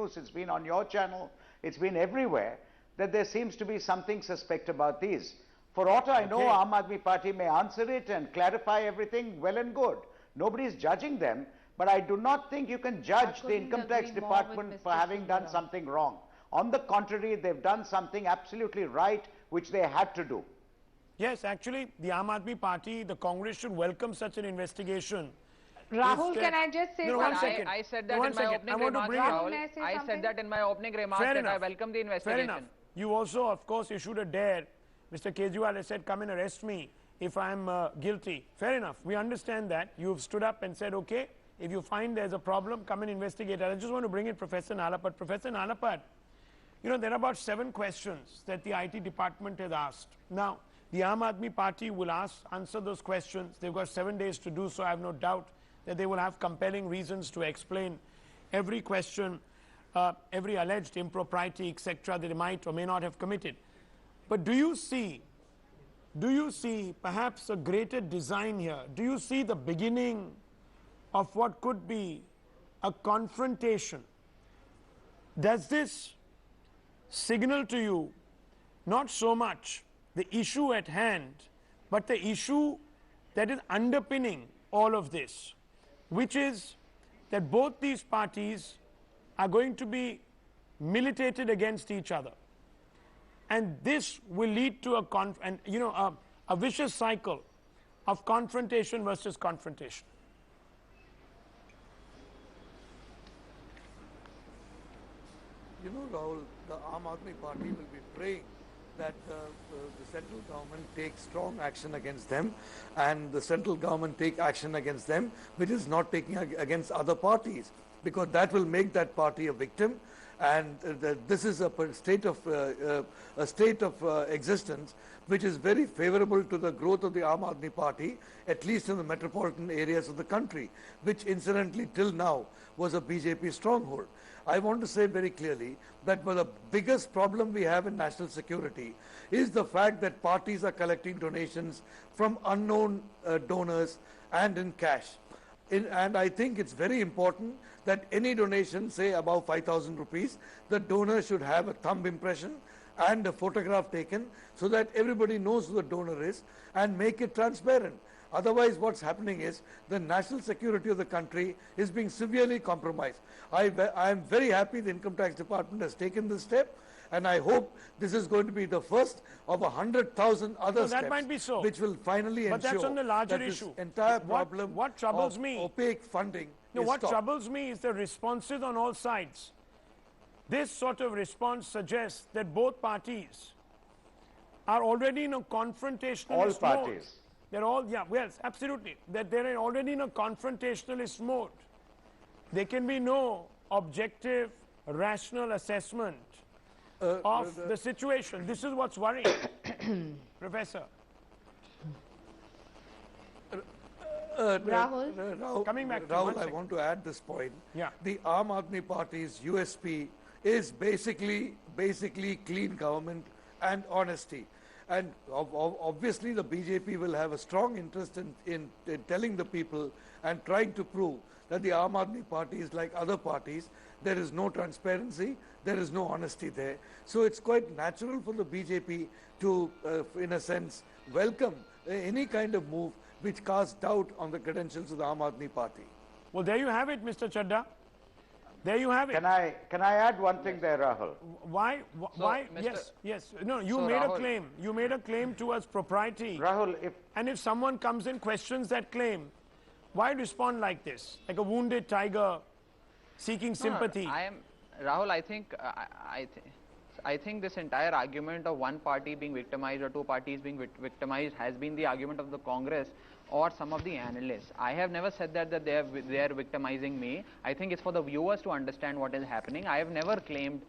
news, it's been on your channel, it's been everywhere, that there seems to be something suspect about these. For aught I know, Aam Aadmi Party may answer it and clarify everything, well and good. Nobody is judging them, but I do not think you can judge the Income Tax Department for having done something wrong. On the contrary, they've done something absolutely right, which they had to do. Yes, actually, the Aam Aadmi Party, the Congress should welcome such an investigation. Rahul, can I just say one second? I said that in my opening remarks, Rahul. I said that in my opening remarks that I welcome the investigation. Fair enough. You also, of course, issued a dare. Mr. Kejriwal has said, come and arrest me if I'm guilty. Fair enough. We understand that. You've stood up and said, okay, if you find there's a problem, come and investigate. I just want to bring in Professor Nalapat. Professor Nalapat, you know, there are about 7 questions that the IT department has asked. Now, the Aam Aadmi Party will answer those questions. They've got 7 days to do so. I have no doubt that they will have compelling reasons to explain every question, every alleged impropriety, etc., that they might or may not have committed. But do you see perhaps a greater design here? Do you see the beginning of what could be a confrontation? Does this signal to you not so much the issue at hand, but the issue that is underpinning all of this, which is that both these parties are going to be militated against each other? And this will lead to a vicious cycle of confrontation versus confrontation. You know, Rahul, the Aam Aadmi Party will be praying that the central government takes strong action against them, and the central government take action against them, which is not taking against other parties, because that will make that party a victim. And this is a state of existence which is very favorable to the growth of the Aam Aadmi Party, at least in the metropolitan areas of the country, which incidentally till now was a BJP stronghold. I want to say very clearly that the biggest problem we have in national security is the fact that parties are collecting donations from unknown donors and in cash. And I think it's very important that any donation, say above 5,000 rupees, the donor should have a thumb impression and a photograph taken so that everybody knows who the donor is, and make it transparent. Otherwise, what's happening is the national security of the country is being severely compromised. I am very happy the Income Tax Department has taken this step, and I hope this is going to be the first of 100,000 other steps, that might be so, which will finally ensure that's on the larger that issue. This entire problem what troubles of me, opaque funding no, is what stopped. troubles me is the responses on all sides. This sort of response suggests that both parties are already in a confrontationalist All mode. parties. They're all, yeah, well, absolutely. That they're already in a confrontationalist mode. There can be no objective, rational assessment of the situation. This is what's worrying, Professor. Rahul? Coming back to Rahul, I want to add this point. Yeah. The Aam Aadmi Party's USP is basically clean government and honesty. And obviously the BJP will have a strong interest in telling the people and trying to prove that the Aam Aadmi Party is like other parties. There is no transparency, there is no honesty there. So it's quite natural for the BJP to, in a sense, welcome any kind of move which casts doubt on the credentials of the Aam Aadmi Party. Well, there you have it, Mr. Chadda. There you have it. Can I add one thing there, Rahul? Why? Yes. No, you made a claim. You made a claim towards propriety. Rahul, and if someone comes and questions that claim, why respond like this? Like a wounded tiger seeking sympathy? Rahul, I think this entire argument of one party being victimized or two parties being victimized has been the argument of the Congress or some of the analysts. I have never said that they are victimizing me. I think it's for the viewers to understand what is happening. I have never claimed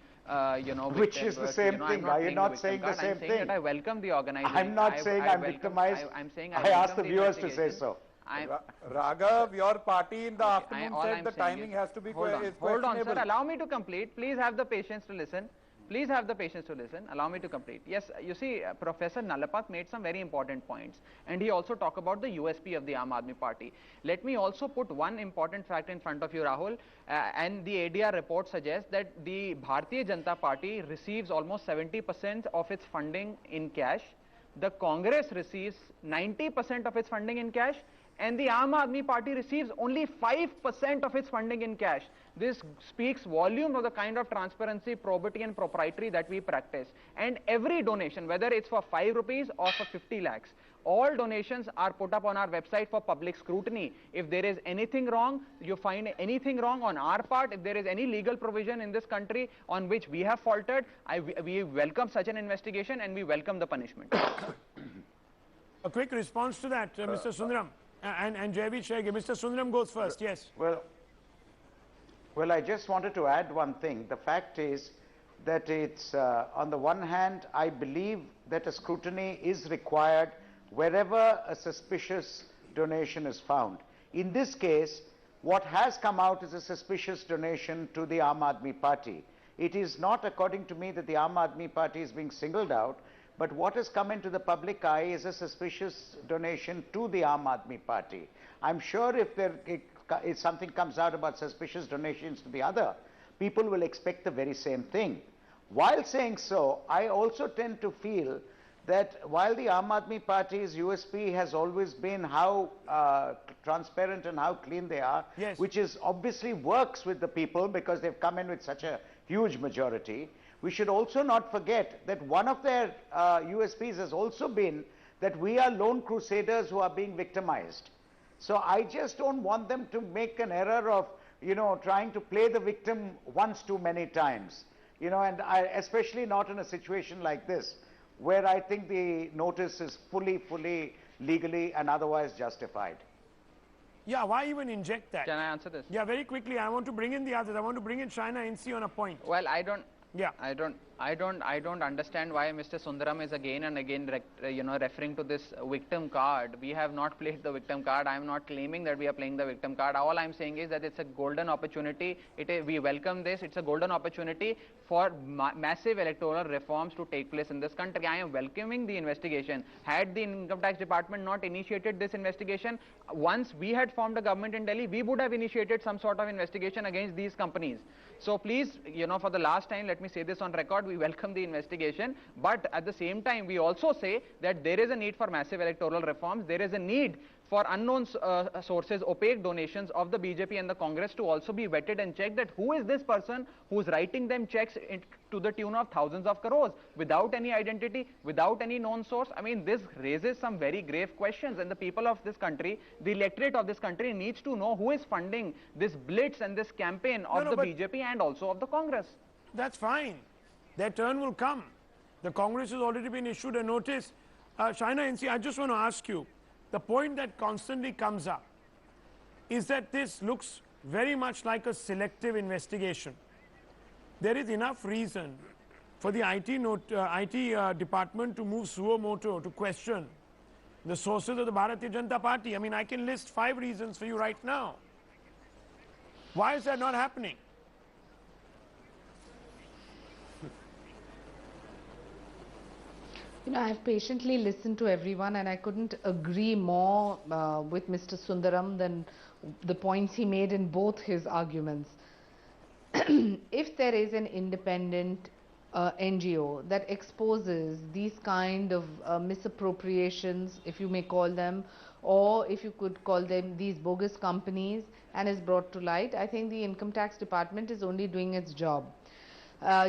which is the same thing. Are you not saying the same thing? That I welcome the organization. I'm not saying I'm victimized. I'm saying I asked the viewers to say so. Raghav, your party in the afternoon said the timing has to be Hold on, sir. Allow me to complete. Please have the patience to listen. Please have the patience to listen. Allow me to complete. Yes, you see, Professor Nalapat made some very important points, and he also talked about the USP of the Aam Aadmi Party. Let me also put one important fact in front of you, Rahul, and the ADR report suggests that the Bharatiya Janata Party receives almost 70% of its funding in cash. The Congress receives 90% of its funding in cash, and the Aam Aadmi Party receives only 5% of its funding in cash. This speaks volume of the kind of transparency, probity and propriety that we practice. And every donation, whether it's for 5 rupees or for 50 lakhs, all donations are put up on our website for public scrutiny. If there is anything wrong, you find anything wrong on our part, if there is any legal provision in this country on which we have faltered, we welcome such an investigation and we welcome the punishment. A quick response to that, Mr. Sundaram. And Jaiveer Shergill. Mr. Sundaram goes first, yes. Well, I just wanted to add one thing. The fact is that it's, on the one hand, I believe that a scrutiny is required wherever a suspicious donation is found. In this case, what has come out is a suspicious donation to the Aam Aadmi Party. It is not, according to me, that the Aam Aadmi Party is being singled out, but what has come into the public eye is a suspicious donation to the Aam Aadmi Party. I'm sure if something comes out about suspicious donations to the other, people will expect the very same thing. While saying so, I also tend to feel that while the Aam Aadmi Party's USP has always been how transparent and how clean they are, yes, which is obviously works with the people because they've come in with such a huge majority, we should also not forget that one of their USPs has also been that we are lone crusaders who are being victimized. So I just don't want them to make an error of, trying to play the victim once too many times. And especially not in a situation like this, where I think the notice is fully legally and otherwise justified. Yeah, why even inject that? Can I answer this? Yeah, very quickly. I want to bring in the others. I want to bring in China NC on a point. Well, I don't Yeah. understand why Mr. Sundaram is again and again referring to this victim card. We have not played the victim card. I am not claiming that we are playing the victim card. All I am saying is that it's a golden opportunity. We welcome this. It's a golden opportunity for massive electoral reforms to take place in this country. I am welcoming the investigation. Had the Income Tax Department not initiated this investigation, once we had formed a government in Delhi, we would have initiated some sort of investigation against these companies. So please, for the last time, let me say this on record, we welcome the investigation, but at the same time, we also say that there is a need for massive electoral reforms. There is a need for unknown sources, opaque donations of the BJP and the Congress to also be vetted and checked that who is this person who's writing them checks to the tune of thousands of crores without any identity, without any known source. I mean, this raises some very grave questions, and the people of this country, the electorate of this country needs to know who is funding this blitz and this campaign of the BJP and also of the Congress. That's fine. Their turn will come. The Congress has already been issued a notice. China NC, I just want to ask you, the point that constantly comes up is that this looks very much like a selective investigation. There is enough reason for the IT department to move suo moto to question the sources of the Bharatiya Janata Party. I mean, I can list 5 reasons for you right now. Why is that not happening? I've patiently listened to everyone and I couldn't agree more with Mr. Sundaram than the points he made in both his arguments. If there is an independent NGO that exposes these kind of misappropriations, if you may call them, or if you could call them these bogus companies, and is brought to light, I think the Income Tax Department is only doing its job.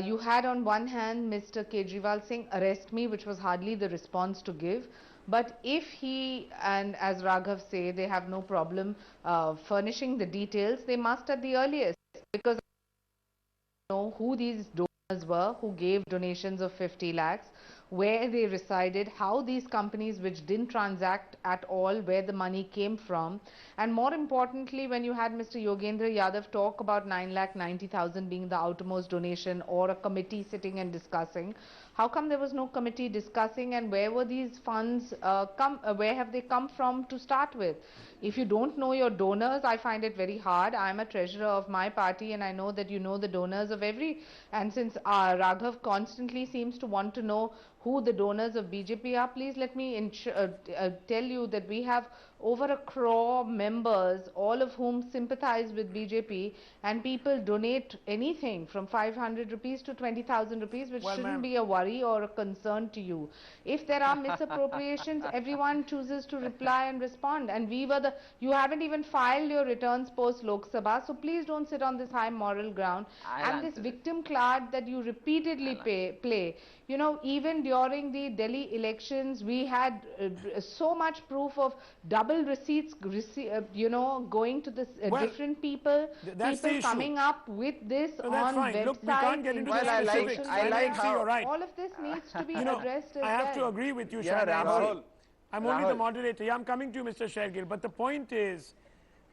You had on one hand Mr. Kejriwal saying arrest me, which was hardly the response to give, but if he and as Raghav say they have no problem furnishing the details, they must at the earliest, because know who these donors were, who gave donations of 50 lakhs, where they resided, how these companies which didn't transact at all, where the money came from. And more importantly, when you had Mr. Yogendra Yadav talk about 9,90,000 being the outermost donation, or a committee sitting and discussing, how come there was no committee discussing, and where were these funds where have they come from to start with? If you don't know your donors, I find it very hard. I'm a treasurer of my party and I know that you know the donors of every, and since Raghav constantly seems to want to know who the donors of BJP are, please let me tell you that we have over 1 crore members, all of whom sympathize with BJP, and people donate anything from 500 rupees to 20,000 rupees, which shouldn't be a worry or a concern to you. If there are misappropriations, everyone chooses to reply and respond, and you haven't even filed your returns post Lok Sabha, so please don't sit on this high moral ground. And this victim card that you repeatedly play, you know, even during the Delhi elections, we had so much proof of double receipts, you know, going to the different people, people coming up with this on websites. Look, we can't get into I like how all of this needs to be addressed as I have to agree with you, Rahul. I'm only the moderator. Yeah, I'm coming to you, Mr. Shergill. But the point is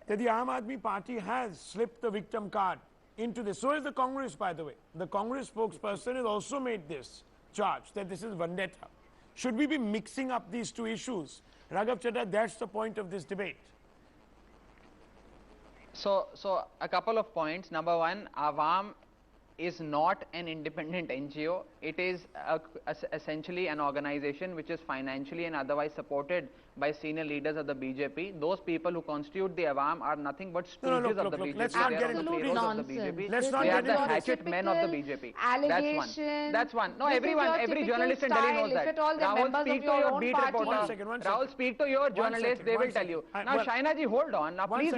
that the Aam Aadmi Party has slipped the victim card into this. So is the Congress, by the way. The Congress spokesperson has also made this charge, that this is vendetta. Should we be mixing up these two issues? Raghav Chadha, that's the point of this debate. So a couple of points. Number one, Awam is not an independent NGO. It is essentially an organization which is financially and otherwise supported by senior leaders of the BJP. Those people who constitute the Awam are nothing but stooges of the BJP. Let's not get into nonsense. They are the hatchet men of the BJP. That's one. No, every journalist in Delhi knows that. Rahul, speak to your beat reporter. Rahul, speak to your journalists. They will tell you. Now, Shaina ji, hold on. Now, please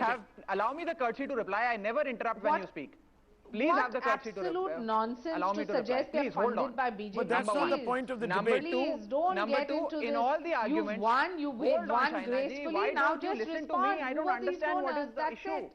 allow me the courtesy to reply. I never interrupt when you speak. Please have the courtesy to reply. Absolute nonsense to suggest they're funded by BJP. But that's not the point of the debate. Please don't get into in this. all the arguments. You won gracefully. Why now don't you just listen respond. to me? I don't understand what is the issue.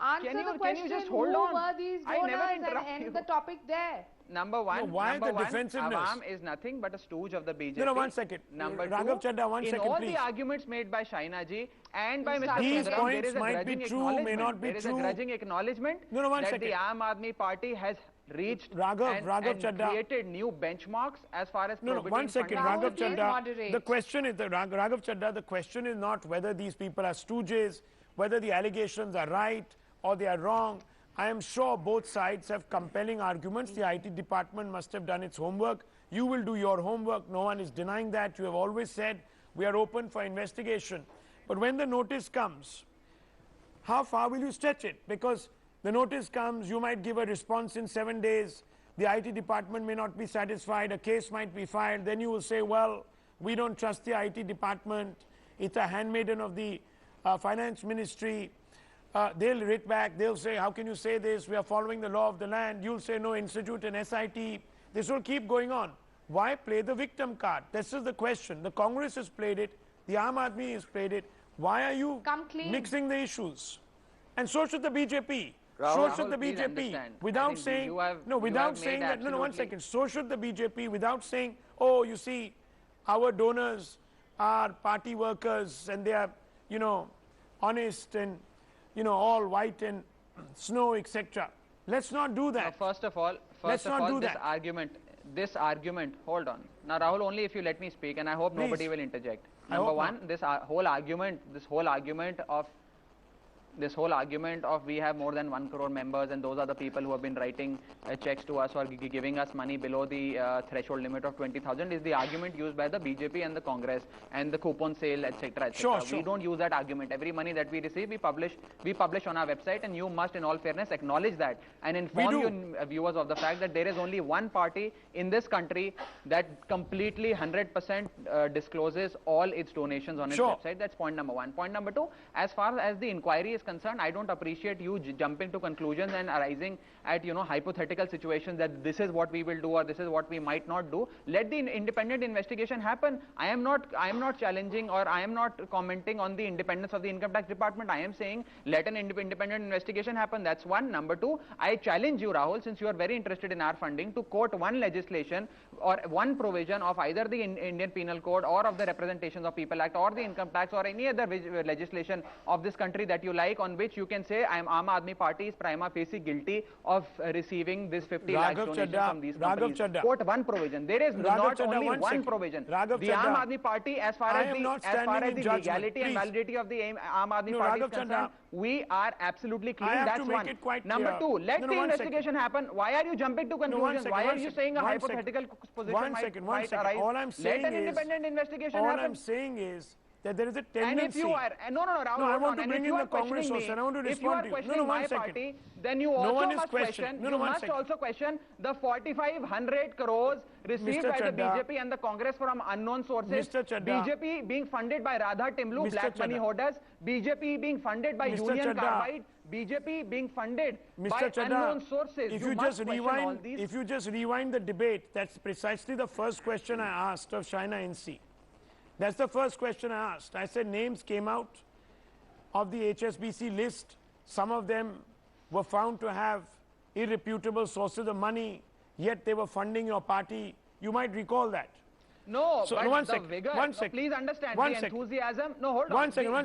Answer the question. Can you just hold who on? were these I never donors and interrupt end you. the topic there. Number one, why the defensiveness? Awam is nothing but a stooge of the BJP. No, 1 second. Number Raghav two, Chadha, 1 in second, all please. the arguments made by Shaina ji and by Mr. These Sundaram, points there is a might be grudging true, may not be There is true. a grudging acknowledgement No, 1 that second. the Aam Aadmi Party has reached Raghav and Chadha. created new benchmarks as far as No, 1 second, Rahul, Raghav please Chadha. moderate. The question is, Raghav Chadha, the question is not whether these people are stooges, whether the allegations are right or they are wrong. I am sure both sides have compelling arguments. The IT department must have done its homework. You will do your homework. No one is denying that. You have always said we are open for investigation. But when the notice comes, how far will you stretch it? Because the notice comes, you might give a response in 7 days. The IT department may not be satisfied. A case might be filed. Then you will say, well, we don't trust the IT department. It's a handmaiden of the finance ministry. They'll write back. They'll say, how can you say this? We are following the law of the land. You'll say, no, institute an SIT. This will keep going on. Why play the victim card? This is the question. The Congress has played it. The Aam Aadmi has played it. Why are you mixing the issues? And so should the BJP. So should the BJP. Without saying, without saying that, no, 1 second. So should the BJP without saying, oh, you see, our donors are party workers and they are, you know, honest and, you know, all white and snow, etc. Let's not do that. Now, first of all, this argument, hold on. Now, Rahul, only if you let me speak, and I hope nobody will interject. Number one, this whole argument of we have more than 1 crore members and those are the people who have been writing checks to us or giving us money below the threshold limit of 20,000 is the argument used by the BJP and the Congress and the coupon sale, etc. Sure. We don't use that argument. Every money that we receive, we publish on our website, and you must in all fairness acknowledge that and inform your viewers of the fact that there is only one party in this country that completely 100% discloses all its donations on its website. That's point number one. Point number two, as far as the inquiry is is concerned, I don't appreciate you jumping to conclusions and arising at, you know, hypothetical situations that this is what we will do or this is what we might not do. Let the independent investigation happen. I am not challenging or I am not commenting on the independence of the income tax department. I am saying let an independent investigation happen. That's one. Number two, I challenge you, Rahul, since you are very interested in our funding, to quote one legislation or one provision of either the Indian Penal Code or of the Representations of People Act or the income tax or any other legislation of this country that you like, on which you can say Aam Aadmi Party is prima facie guilty of receiving this 50 lakh donation from these companies. Quote one provision. There is not only one provision. The Aam Aadmi Party, as far as the legality and validity of the Aam Aadmi Party is concerned, we are absolutely clean. That's one. Number two, let the investigation happen. Why are you jumping to conclusions? Why are you saying a hypothetical position might arise? All I'm saying let an independent investigation happen. All I'm saying is that there is a tendency. And if you are, Rahul, I want to bring in the Congress also, and I want to respond to you. If you are questioning my party, then you also must question. You must also question the 4,500 crores received by the BJP and the Congress from unknown sources. BJP being funded by Radha Timlu, black money holders. BJP being funded by Union Carbide. BJP being funded by unknown sources. If you just rewind the debate, that's precisely the first question I asked of Shaina NC. That's the first question I asked. I said names came out of the HSBC list. Some of them were found to have irreputable sources of money, yet they were funding your party. You might recall that. No, so, but one the second, vigor, one second, please understand one the second. enthusiasm. No, hold on. One second. No,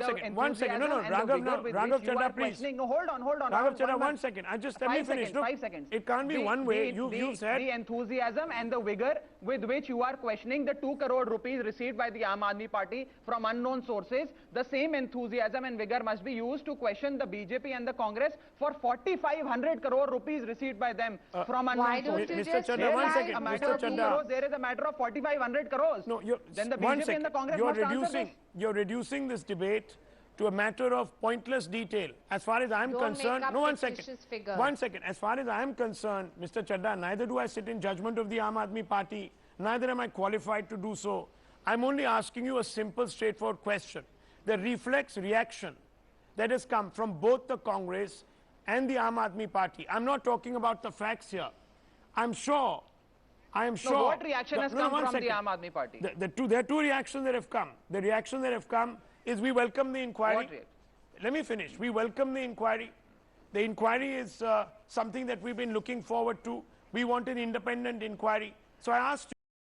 Raghav Chadha, please. No, hold on. Raghav Chadha, 1 second. Let me finish. 5 seconds. It can't be one way. You've said the enthusiasm and the vigor with which you are questioning the 2 crore rupees received by the Aam Aadmi Party from unknown sources. The same enthusiasm and vigor must be used to question the BJP and the Congress for 4,500 crore rupees received by them from unknown sources. Mr. Chadha, 1 second. Mr. Chadha, there is a matter of 4,500 crores. No, then the BJP and the Congress must answer this. You're reducing this debate to a matter of pointless detail. As far as I'm concerned, no, 1 second. 1 second. As far as I'm concerned, Mr. Chadha, neither do I sit in judgment of the Aam Aadmi Party, neither am I qualified to do so. I'm only asking you a simple, straightforward question. The reflex reaction that has come from both the Congress and the Aam Aadmi Party. I'm not talking about the facts here. I am sure. No, what reaction has come from the Aam Aadmi Party? There are two reactions that have come. The reaction that have come is we welcome the inquiry. What reaction? Let me finish. We welcome the inquiry. The inquiry is something that we've been looking forward to. We want an independent inquiry. So I asked you.